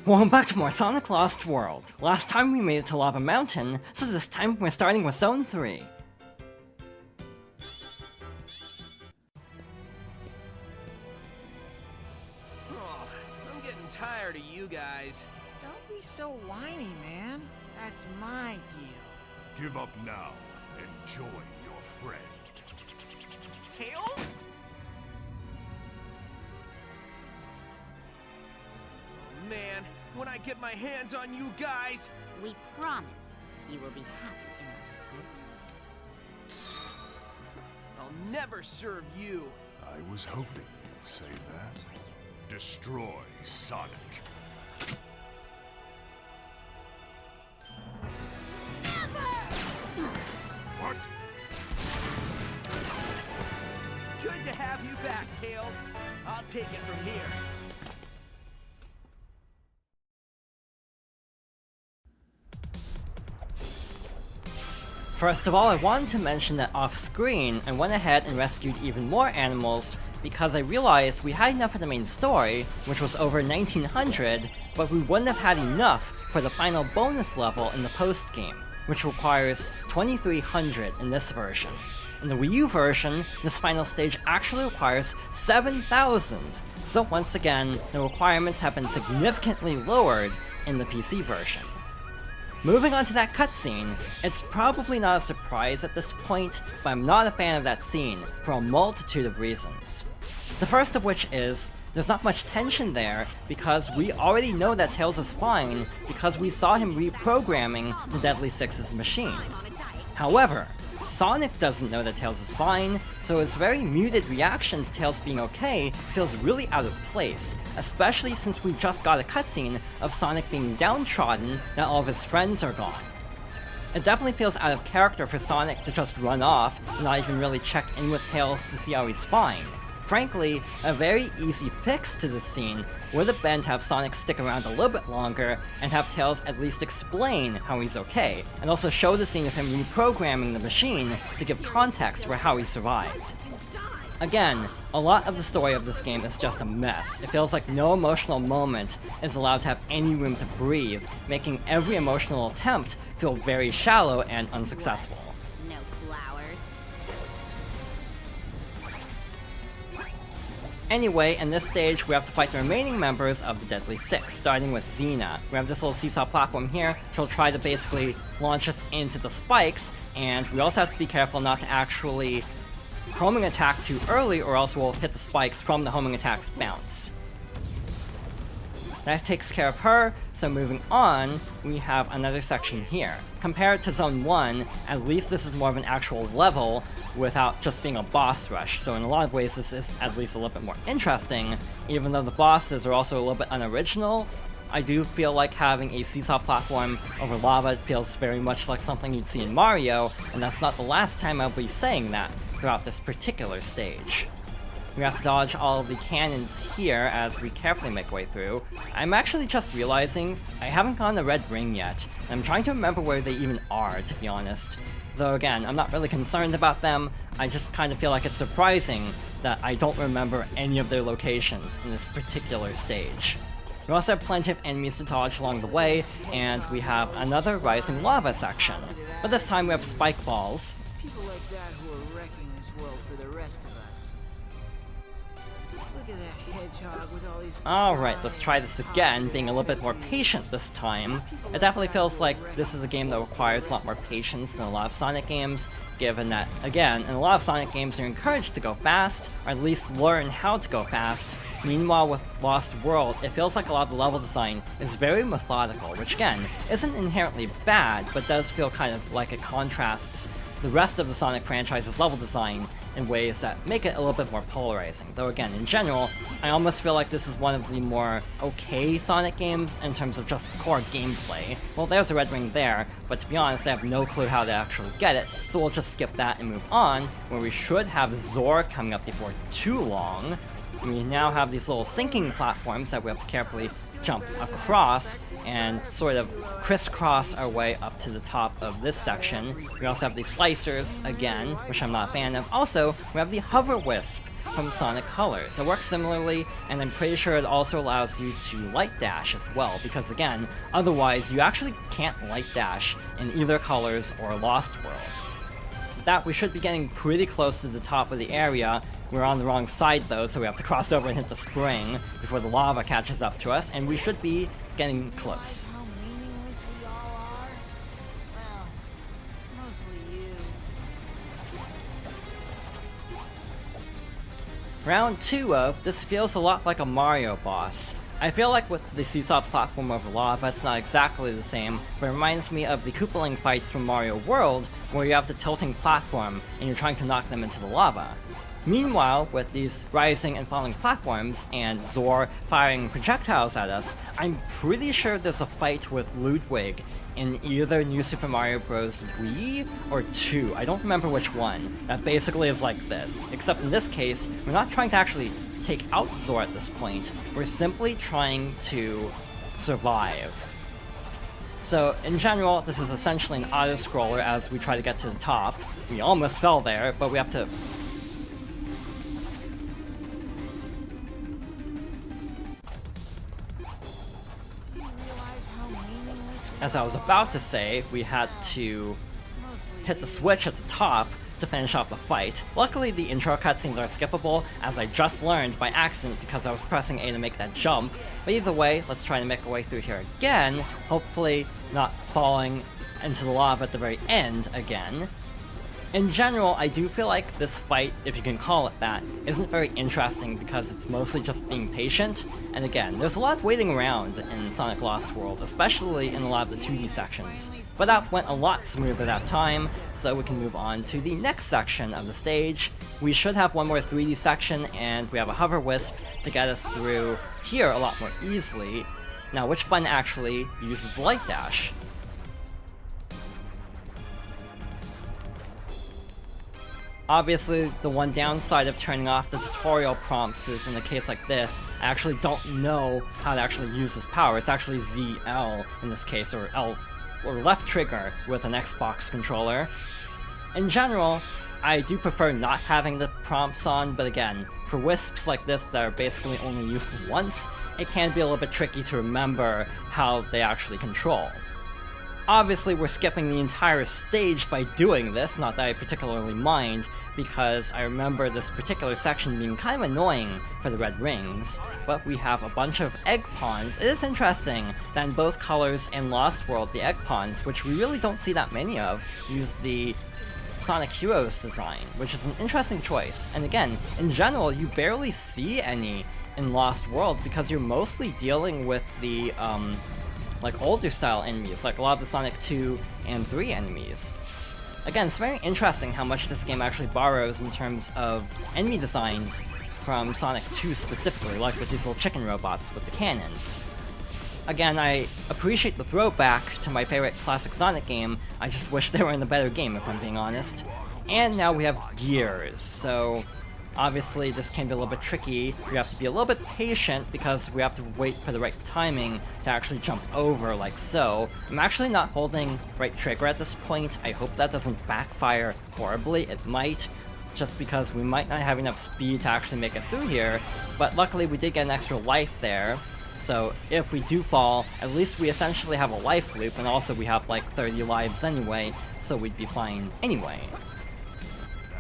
Welcome back to more Sonic Lost World. Last time we made it to Lava Mountain, so this time we're starting with Zone 3. Oh, I'm getting tired of you guys. Don't be so whiny, man. That's my deal. Give up now and join your friend. Tails? Oh, man, when I get my hands on you guys... We promise you will be happy in our service. I'll never serve you. I was hoping you'd say that. Destroy Sonic. What? Good to have you back, Tails. I'll take it from here. First of all, I wanted to mention that off-screen, I went ahead and rescued even more animals because I realized we had enough for the main story, which was over 1900, but we wouldn't have had enough for the final bonus level in the post-game, which requires 2300 in this version. In the Wii U version, this final stage actually requires 7000, so once again, the requirements have been significantly lowered in the PC version. Moving on to that cutscene, it's probably not a surprise at this point, but I'm not a fan of that scene for a multitude of reasons. The first of which is, there's not much tension there because we already know that Tails is fine because we saw him reprogramming the Deadly Six's machine. However, Sonic doesn't know that Tails is fine, so his very muted reaction to Tails being okay feels really out of place, especially since we just got a cutscene of Sonic being downtrodden that all of his friends are gone. It definitely feels out of character for Sonic to just run off and not even really check in with Tails to see how he's fine. Frankly, a very easy fix to this scene would have been to have Sonic stick around a little bit longer and have Tails at least explain how he's okay, and also show the scene of him reprogramming the machine to give context for how he survived. Again, a lot of the story of this game is just a mess. It feels like no emotional moment is allowed to have any room to breathe, making every emotional attempt feel very shallow and unsuccessful. No flowers. Anyway, in this stage, we have to fight the remaining members of the Deadly Six, starting with Xena. We have this little seesaw platform here, she'll try to basically launch us into the spikes, and we also have to be careful not to actually homing attack too early, or else we'll hit the spikes from the homing attack's bounce. That takes care of her, so moving on, we have another section here. Compared to Zone 1, at least this is more of an actual level without just being a boss rush, so in a lot of ways this is at least a little bit more interesting, even though the bosses are also a little bit unoriginal. I do feel like having a seesaw platform over lava feels very much like something you'd see in Mario, and that's not the last time I'll be saying that throughout this particular stage. We have to dodge all of the cannons here as we carefully make our way through. I'm actually just realizing I haven't gotten the red ring yet, and I'm trying to remember where they even are, to be honest. Though again, I'm not really concerned about them, I just kind of feel like it's surprising that I don't remember any of their locations in this particular stage. We also have plenty of enemies to dodge along the way, and we have another rising lava section. But this time we have spike balls. It's people like that who are wrecking this world for the rest of us. Look at that hedgehog with all these... Alright, let's try this again, being a little bit more patient this time. It definitely feels like this is a game that requires a lot more patience than a lot of Sonic games, given that, again, in a lot of Sonic games you're encouraged to go fast, or at least learn how to go fast. Meanwhile, with Lost World, it feels like a lot of the level design is very methodical, which again, isn't inherently bad, but does feel kind of like it contrasts the rest of the Sonic franchise's level design in ways that make it a little bit more polarizing. Though again, in general, I almost feel like this is one of the more okay Sonic games in terms of just core gameplay. Well, there's a red ring there, but to be honest, I have no clue how to actually get it, so we'll just skip that and move on, where we should have Zor coming up before too long. we now have these little sinking platforms that we have to carefully jump across and sort of crisscross our way up to the top of this section. We also have these slicers again, which I'm not a fan of. Also, we have the hover wisp from Sonic Colors. It works similarly, and I'm pretty sure it also allows you to light dash as well, because again, otherwise you actually can't light dash in either Colors or Lost World. With that, we should be getting pretty close to the top of the area. We're on the wrong side though, so we have to cross over and hit the spring before the lava catches up to us, and we should be getting close. How meaningless we all are? Well, mostly you. Round 2 of this feels a lot like a Mario boss. I feel like with the seesaw platform over lava, it's not exactly the same, but it reminds me of the Koopaling fights from Mario World, where you have the tilting platform and you're trying to knock them into the lava. Meanwhile, with these rising and falling platforms and Zor firing projectiles at us, I'm pretty sure there's a fight with Ludwig in either New Super Mario Bros. Wii or 2, I don't remember which one, that basically is like this. Except in this case, we're not trying to actually take out Zor at this point, we're simply trying to survive. So in general, this is essentially an auto-scroller as we try to get to the top. We almost fell there, but we have to Do you realize how meaningless we as I was all about are? to say, we had to Mostly hit the you. switch at the top to finish off the fight. Luckily, the intro cutscenes are skippable, as I just learned by accident because I was pressing A to make that jump. But either way, let's try to make our way through here again, hopefully not falling into the lava at the very end again. In general, I do feel like this fight, if you can call it that, isn't very interesting because it's mostly just being patient, and again, there's a lot of waiting around in Sonic Lost World, especially in a lot of the 2D sections. But that went a lot smoother that time, so we can move on to the next section of the stage. We should have one more 3D section, and we have a hover wisp to get us through here a lot more easily. Now, which button actually uses light dash? Obviously, the one downside of turning off the tutorial prompts is in a case like this, I actually don't know how to actually use this power. It's actually ZL in this case, or L, or left trigger with an Xbox controller. In general, I do prefer not having the prompts on, but again, for wisps like this that are basically only used once, it can be a little bit tricky to remember how they actually control. Obviously, we're skipping the entire stage by doing this, not that I particularly mind, because I remember this particular section being kind of annoying for the red rings, but we have a bunch of egg pawns. It is interesting that in both Colors and Lost World, the egg pawns, which we really don't see that many of, use the Sonic Heroes design, which is an interesting choice. And again, in general, you barely see any in Lost World because you're mostly dealing with the, like older style enemies, like a lot of the Sonic 2 and 3 enemies. Again, it's very interesting how much this game actually borrows in terms of enemy designs from Sonic 2 specifically, like with these little chicken robots with the cannons. Again, I appreciate the throwback to my favorite classic Sonic game, I just wish they were in a better game if I'm being honest. And now we have gears, so obviously this can be a little bit tricky. We have to be a little bit patient because we have to wait for the right timing to actually jump over like so. I'm actually not holding right trigger at this point. I hope that doesn't backfire horribly. It might, just because we might not have enough speed to actually make it through here, but luckily we did get an extra life there. So if we do fall, at least we essentially have a life loop, and also we have like 30 lives anyway, so we'd be fine anyway.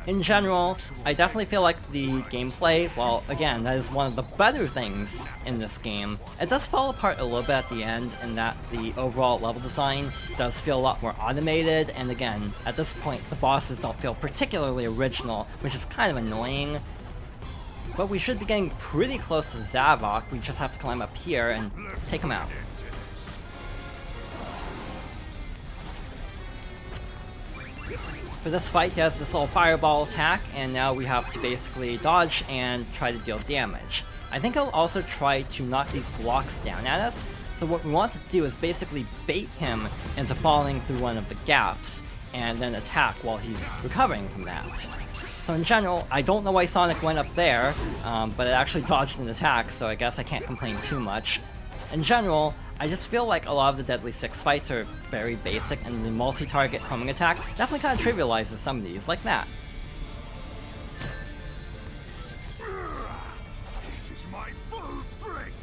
In general, I definitely feel like the gameplay, while again, that is one of the better things in this game, it does fall apart a little bit at the end in that the overall level design does feel a lot more automated, and again, at this point, the bosses don't feel particularly original, which is kind of annoying. But we should be getting pretty close to Zavok, we just have to climb up here and take him out. For this fight, he has this little fireball attack, and now we have to basically dodge and try to deal damage. I think I'll also try to knock these blocks down at us, so what we want to do is basically bait him into falling through one of the gaps. and then attack while he's recovering from that. So in general, I don't know why Sonic went up there, but it actually dodged an attack, so I guess I can't complain too much. In general, I just feel like a lot of the Deadly Six fights are very basic, and the multi-target homing attack definitely kind of trivializes some of these, like that. This is my full strength.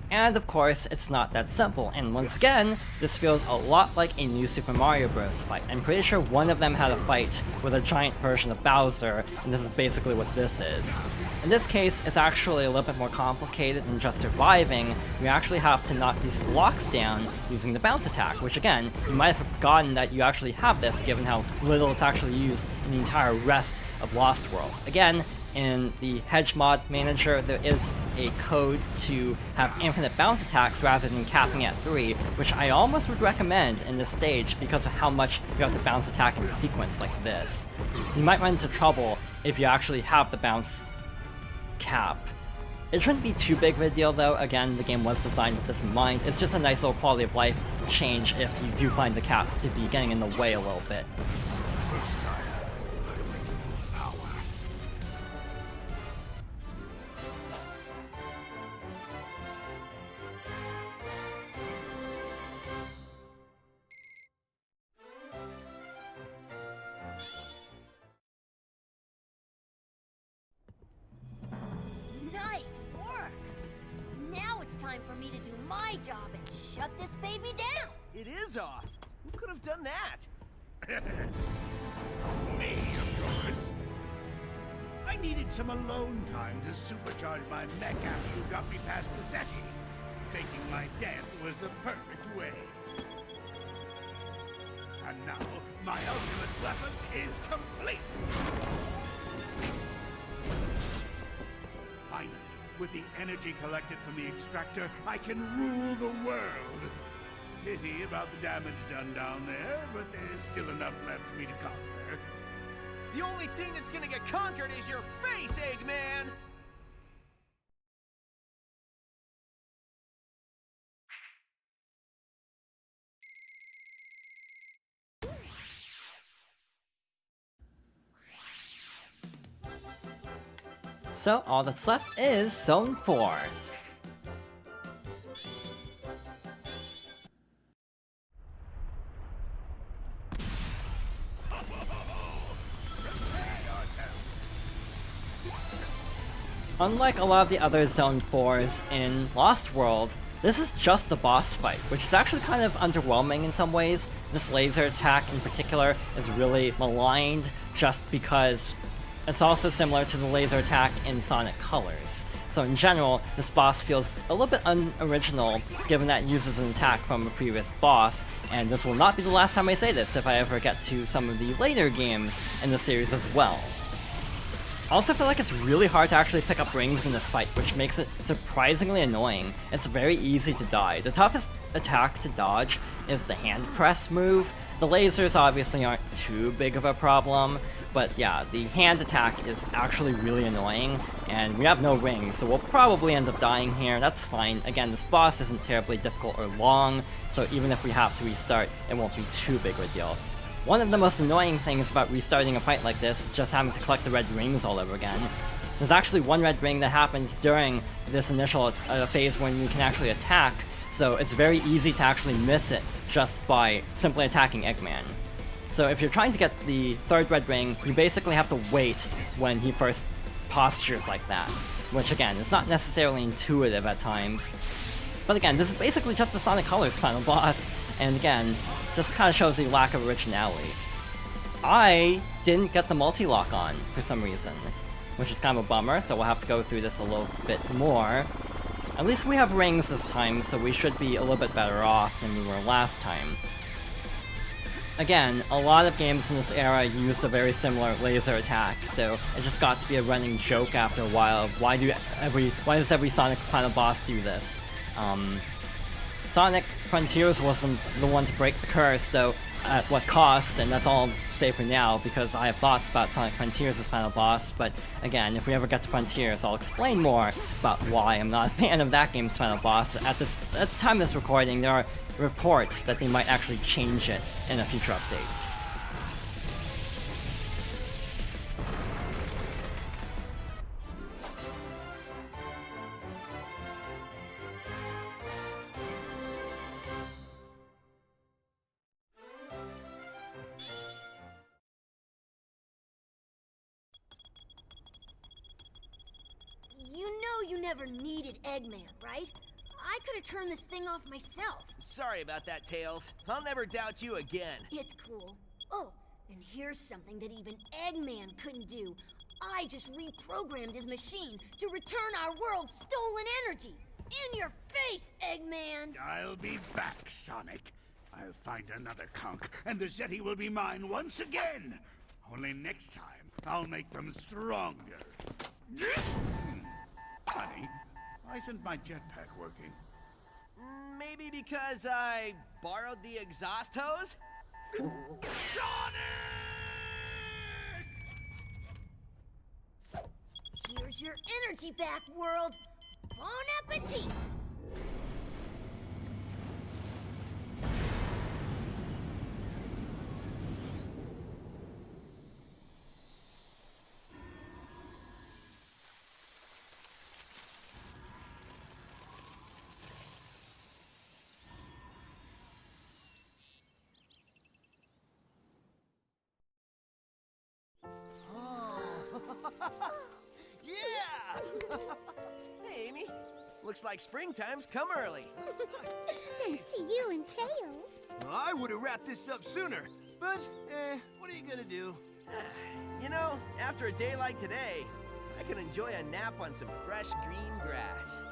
And of course, it's not that simple, and once again, this feels a lot like a new Super Mario Bros. Fight. I'm pretty sure one of them had a fight with a giant version of Bowser, and this is basically what this is. In this case, it's actually a little bit more complicated than just surviving. You actually have to knock these blocks down using the bounce attack, which again, you might have forgotten that you actually have this given how little it's actually used in the entire rest of Lost World. Again, in the Hedge Mod Manager, there is a code to have infinite bounce attacks rather than capping at 3, which I almost would recommend in this stage because of how much you have to bounce attack in sequence like this. You might run into trouble if you actually have the bounce cap. It shouldn't be too big of a deal though, again, the game was designed with this in mind. It's just a nice little quality of life change if you do find the cap to be getting in the way a little bit. First time, I bring full power. Nice work! Now it's time for me to do my job and shut this baby down! It is off. Who could have done that? Me, of course. I needed some alone time to supercharge my mech after you got me past the SETI. Thinking my death was the perfect way. And now, my ultimate weapon is complete! Finally, with the energy collected from the extractor, I can rule the world! Pity about the damage done down there, but there's still enough left for me to conquer. The only thing that's gonna get conquered is your face, Eggman! So all that's left is Zone 4. Unlike a lot of the other Zone 4s in Lost World, this is just a boss fight, which is actually kind of underwhelming in some ways. This laser attack in particular is really maligned just because it's also similar to the laser attack in Sonic Colors. So in general, this boss feels a little bit unoriginal, given that it uses an attack from a previous boss, and this will not be the last time I say this if I ever get to some of the later games in the series as well. I also feel like it's really hard to actually pick up rings in this fight, which makes it surprisingly annoying. It's very easy to die. The toughest attack to dodge is the hand press move. The lasers obviously aren't too big of a problem, but yeah, the hand attack is actually really annoying, and we have no rings, so we'll probably end up dying here. That's fine. Again, this boss isn't terribly difficult or long, so even if we have to restart, it won't be too big of a deal. One of the most annoying things about restarting a fight like this is just having to collect the red rings all over again. There's actually one red ring that happens during this initial phase when you can actually attack, so it's very easy to actually miss it just by simply attacking Eggman. So if you're trying to get the third red ring, you basically have to wait when he first postures like that, which again, is not necessarily intuitive at times. But again, this is basically just the Sonic Colors final boss, and again, just kind of shows the lack of originality. I didn't get the multi-lock on for some reason, which is kind of a bummer, so we'll have to go through this a little bit more. At least we have rings this time, so we should be a little bit better off than we were last time. Again, a lot of games in this era used a very similar laser attack, so it just got to be a running joke after a while of why does every Sonic final boss do this? Sonic Frontiers wasn't the one to break the curse, though at what cost, and that's all I'll say for now because I have thoughts about Sonic Frontiers as final boss, but again, if we ever get to Frontiers, I'll explain more about why I'm not a fan of that game's final boss. At the time of this recording, there are reports that they might actually change it in a future update. You never needed Eggman, right? I could have turned this thing off myself. Sorry about that, Tails. I'll never doubt you again. It's cool. Oh, and here's something that even Eggman couldn't do. I just reprogrammed his machine to return our world's stolen energy. In your face, Eggman! I'll be back, Sonic. I'll find another conch, and the Zeti will be mine once again. Only next time, I'll make them stronger. Honey, why isn't my jetpack working? Maybe because I borrowed the exhaust hose? Sonic! Here's your energy back, world. Bon appetit! Yeah! Hey, Amy. Looks like springtime's come early. Thanks to you and Tails. Well, I would have wrapped this up sooner, but, what are you gonna do? You know, after a day like today, I can enjoy a nap on some fresh green grass.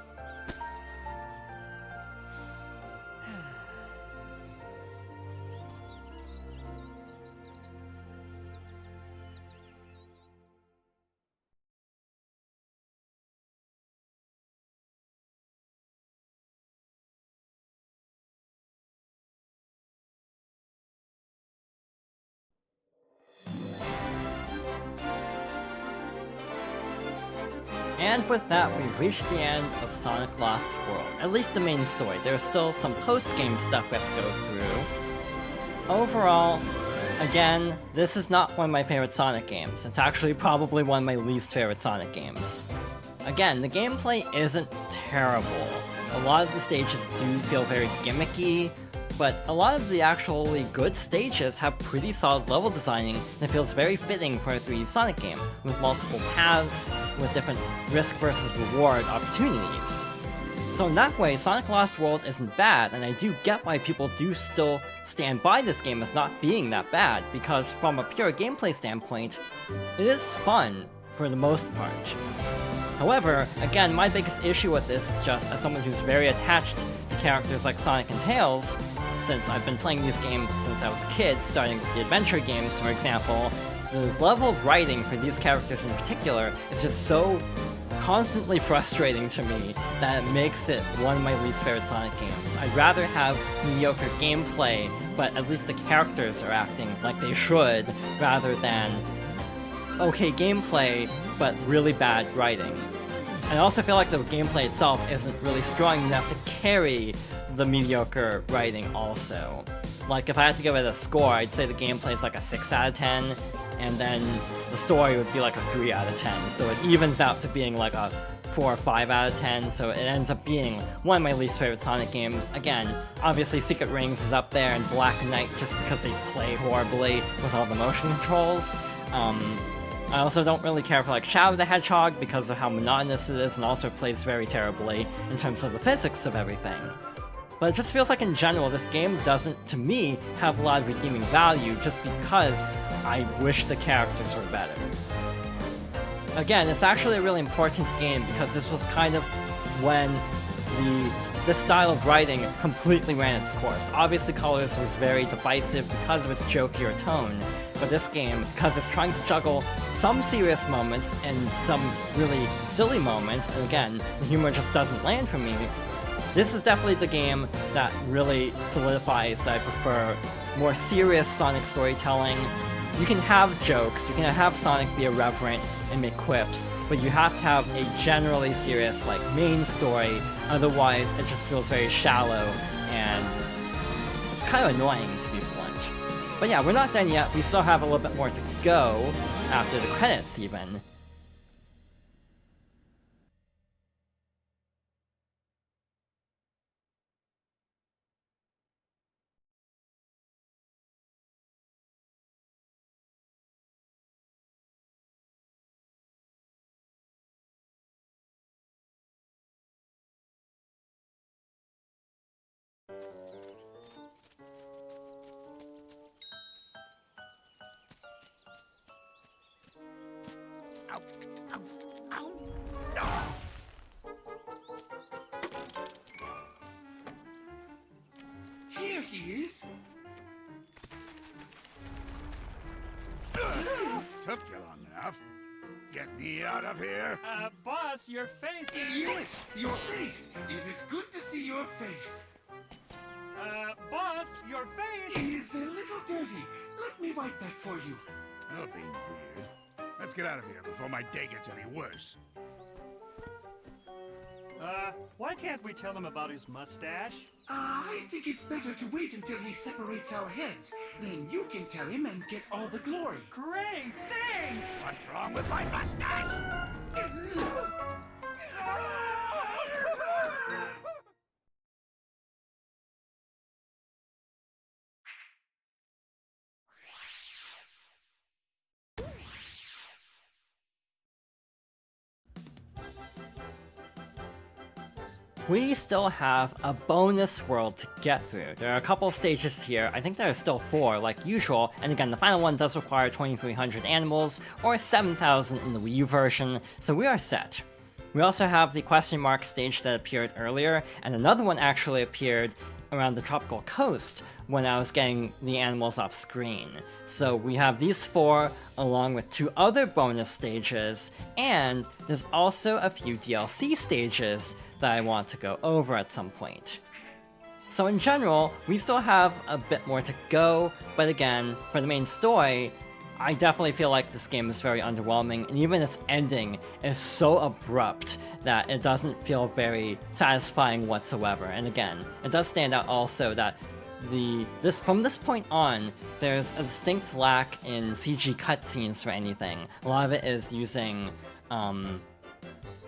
And with that, we've reached the end of Sonic Lost World. At least the main story. There's still some post-game stuff we have to go through. Overall, again, this is not one of my favorite Sonic games. It's actually probably one of my least favorite Sonic games. Again, the gameplay isn't terrible. A lot of the stages do feel very gimmicky, but a lot of the actually good stages have pretty solid level designing that feels very fitting for a 3D Sonic game, with multiple paths, with different risk versus reward opportunities. So in that way, Sonic Lost World isn't bad, and I do get why people do still stand by this game as not being that bad, because from a pure gameplay standpoint, it is fun for the most part. However, again, my biggest issue with this is just as someone who's very attached to characters like Sonic and Tails, since I've been playing these games since I was a kid, starting with the adventure games, for example, the level of writing for these characters in particular is just so constantly frustrating to me that it makes it one of my least favorite Sonic games. I'd rather have mediocre gameplay, but at least the characters are acting like they should, rather than okay gameplay, but really bad writing. I also feel like the gameplay itself isn't really strong enough to carry the mediocre writing also. Like, if I had to give it a score, I'd say the gameplay is like a 6 out of 10, and then the story would be like a 3 out of 10, so it evens out to being like a 4 or 5 out of 10, so it ends up being one of my least favorite Sonic games. Again, obviously Secret Rings is up there, and Black Knight just because they play horribly with all the motion controls. I also don't really care for like Shadow the Hedgehog because of how monotonous it is, and also plays very terribly in terms of the physics of everything. But it just feels like in general this game doesn't, to me, have a lot of redeeming value just because I wish the characters were better. Again, it's actually a really important game because this was kind of when this style of writing completely ran its course. Obviously Colors was very divisive because of its jokier tone, but this game, because it's trying to juggle some serious moments and some really silly moments, and again, the humor just doesn't land for me, this is definitely the game that really solidifies that I prefer more serious Sonic storytelling, you can have jokes, you can have Sonic be irreverent and make quips, but you have to have a generally serious, like, main story, otherwise it just feels very shallow and kind of annoying, to be blunt. But yeah, we're not done yet, we still have a little bit more to go after the credits, even. Ow, ow, ow. Ah. Here he is. Took you long enough. Get me out of here. Boss, your face is... Yes, your face. It is good to see your face. Boss, your face... It is a little dirty. Let me wipe that for you. You're being weird. Let's get out of here before my day gets any worse. Why can't we tell him about his mustache? I think it's better to wait until he separates our heads. Then you can tell him and get all the glory. Great, thanks! What's wrong with my mustache? We still have a bonus world to get through. There are a couple of stages here, I think there are still 4 like usual, and again the final one does require 2300 animals, or 7000 in the Wii U version, so we are set. We also have the question mark stage that appeared earlier, and another one actually appeared around the tropical coast when I was getting the animals off screen. So we have these 4 along with 2 other bonus stages, and there's also a few DLC stages that I want to go over at some point. So in general, we still have a bit more to go, but again, for the main story, I definitely feel like this game is very underwhelming, and even its ending is so abrupt that it doesn't feel very satisfying whatsoever. And again, it does stand out also that from this point on, there's a distinct lack in CG cutscenes for anything. A lot of it is using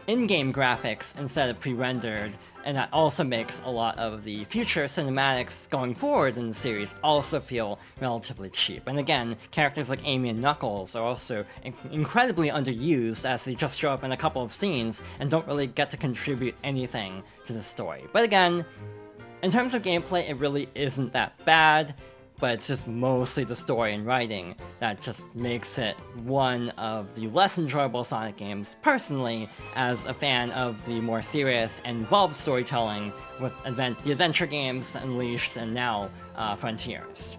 in-game graphics instead of pre-rendered, and that also makes a lot of the future cinematics going forward in the series also feel relatively cheap. And again, characters like Amy and Knuckles are also incredibly underused as they just show up in a couple of scenes and don't really get to contribute anything to the story. But again, in terms of gameplay, it really isn't that bad, but it's just mostly the story and writing that just makes it one of the less enjoyable Sonic games, personally, as a fan of the more serious and involved storytelling with the adventure games Unleashed and now Frontiers.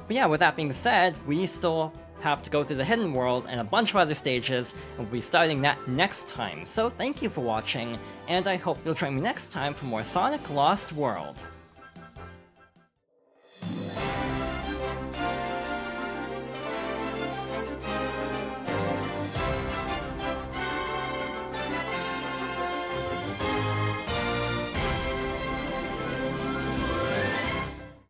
But yeah, with that being said, we still have to go through the Hidden World and a bunch of other stages, and we'll be starting that next time. So thank you for watching, and I hope you'll join me next time for more Sonic Lost World.